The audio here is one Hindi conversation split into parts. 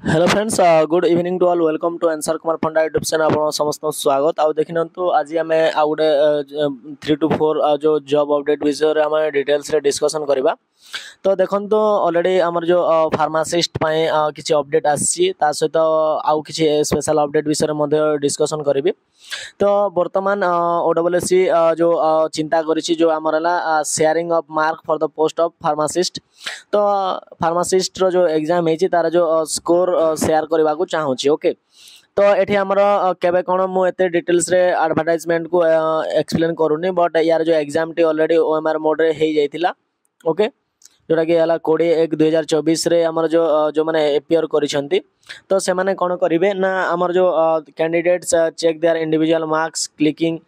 Hello friends, good evening to all. Welcome to आंसर कुमार पंडा यूट्यूब चैनल। आप समस्त स्वागत। आउ देखिनंतु आज आम आ गोटे 3 to 4 जो जॉब अपडेट विषय आम डिटेल्स रे डिस्कशन करबा। तो देखंतु ऑलरेडी हमर जो फार्मासिस्ट पय किछि अपडेट आसी ता सहित आउ किछि स्पेशल अपडेट विषय मध्ये डिस्कशन करबी। तो वर्तमान ओडब्ल्यूएससी जो चिंता करिछि जो हमरला sharing of mark for the post of pharmacist. तो फार्मासिस्ट रो जो एग्जाम हेछि तार जो स्कोर शेयर करबा को चाहूछि। ओके, तो एठी हमर केबे कोन मु एते डिटेल्स रे एडवर्टाइजमेंट को एक्सप्लेन करूनी, बट यार जो exam T already OMR mode रे हे जाइतिला। ओके, जोटा कि हला 21/1/2024 रे हमर जो माने एपियर करिसंती। तो से माने कोन करिवे ना हमर जो candidates check their individual marks clicking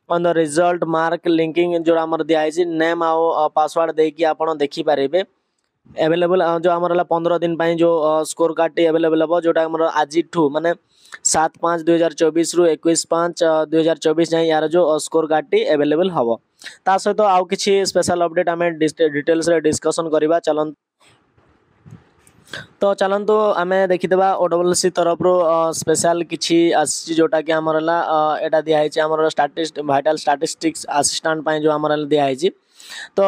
on the result mark linking जो हमर दिया है नेम आ पासवर्ड दे कि आपण देखि पारिबे। अवेलेबल जो हमारा 15 दिन पाई जो स्कोर कार्ड टी अवेलेबल हम जोटा हमारा आज ठू माने 7/5/2024 रु 21/5/2024 जाए यार जो स्कोर कार्ड टी अवेलेबल हम। ता सहित आउ किछि स्पेशल अपडेट आम डिटेल्स रे डिस्कशन करबा। चलन तो चलंतु आम देखीदेबा ओडब्ल्यूएससी तरफ रो स्पेशल किछि आसी जोटा कि हमरला एटा दिया है हमर स्टैटिस्ट वाइटल स्टैटिस्टिक्स असिस्टेंट पाई जो हमरला दिया है। तो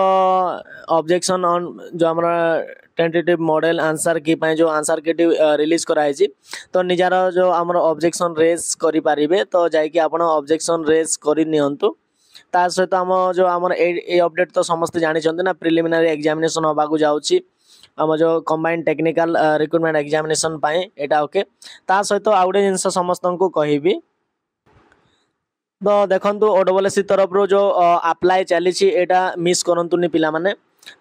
ऑब्जेक्शन ऑन जो हमारा टेंटेटिव मॉडल आंसर की पाए जो आंसर की रिलीज कराई। तो निजार जो आम ऑब्जेक्शन रेज करि पारिबे। तो जाइए आपण ऑब्जेक्शन रेज करि नियंतु। ता सहित आम जो आम ए अपडेट तो समस्त जानी ना प्रिलिमिनरी एग्जामिनेशन होगा जाउची आम जो कंबाइंड टेक्निकल रिक्रुटमेंट एग्जामिनेशन पाए एटा। ओके, ता सहित आउ गोटे जिनस समस्त को कहबी। तो देखंतु ओडब्ल्यूएससी तरफ रो जो अप्लाई चली एटा मिस करंतुनी पिला माने।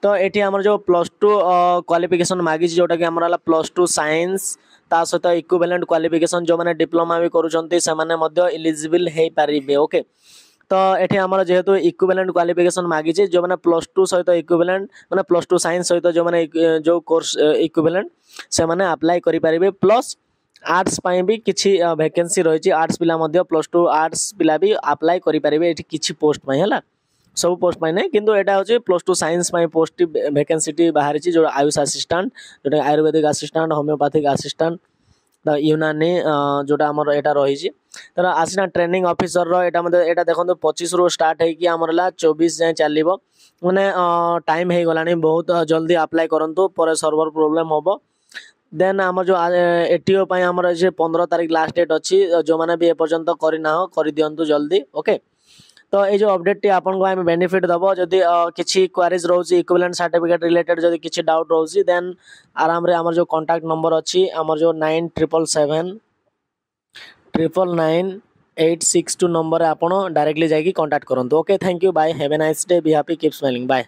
तो एठी हमर जो +2 क्वालिफिकेशन मागी जोटा कि हमर +2 साइंस ता सहित इक्विवेलेंट क्वालिफिकेशन जो माने डिप्लोमा भी करूछंती से माने मध्य एलिजिबल हे पारिबे। ओके, तो एठी हमर जेहेतु इक्विवेलेंट क्वालिफिकेशन मागी जो माने +2 सहित इक्विवेलेंट माने +2 साइंस सहित जो माने जो कोर्स इक्विवेलेंट से माने अप्लाई करि पारिबे। प्लस आर्ट्स पाई भी किछि वैकेंसी रही। आर्ट्स पिला मध्य +2 आर्ट्स पिला भी अप्लाई करि पारिबे एठी किछि पोस्ट पाई हला। सब पोस्ट पाई नै किंतु एटा होची +2 साइंस पाई पोस्ट वैकेंसी टी बाहरी छि जो आयुष असिस्टेंट जोटा Ayurvedic assistant homeopathic assistant the यूनानी जोटा हमर एटा रही छि। तर असिस्टेंट ट्रेनिंग ऑफिसर रो एटा मध्य एटा देखंतु 25 रो स्टार्ट है कि हमरला 24 जाय चलिबो। माने टाइम हे गलानी बहुत जल्दी अप्लाई करंतु पर सर्वर प्रॉब्लम होबो। देन आम जो एटीओ पाई हमर जे 15 तारिख लास्ट डेट अच्छी जो माने भी ए पर्यंत करना हो कर दियंतु जल्दी। ओके, तो ये जो अपडेट टी आपन को आम बेनिफिट दबो जदी किछि क्वेरीज रहउची इक्विवेलेंट सर्टिफिकेट रिलेटेड जदी किछि डाउट रहउची देन आराम रे हमर जो कांटेक्ट नंबर अच्छी हमर जो 9777 999 862 नंबर आपन डायरेक्टली जाई कांटेक्ट करंतु। Okay, thank you, bye, have a nice day, be happy, keep smiling, bye.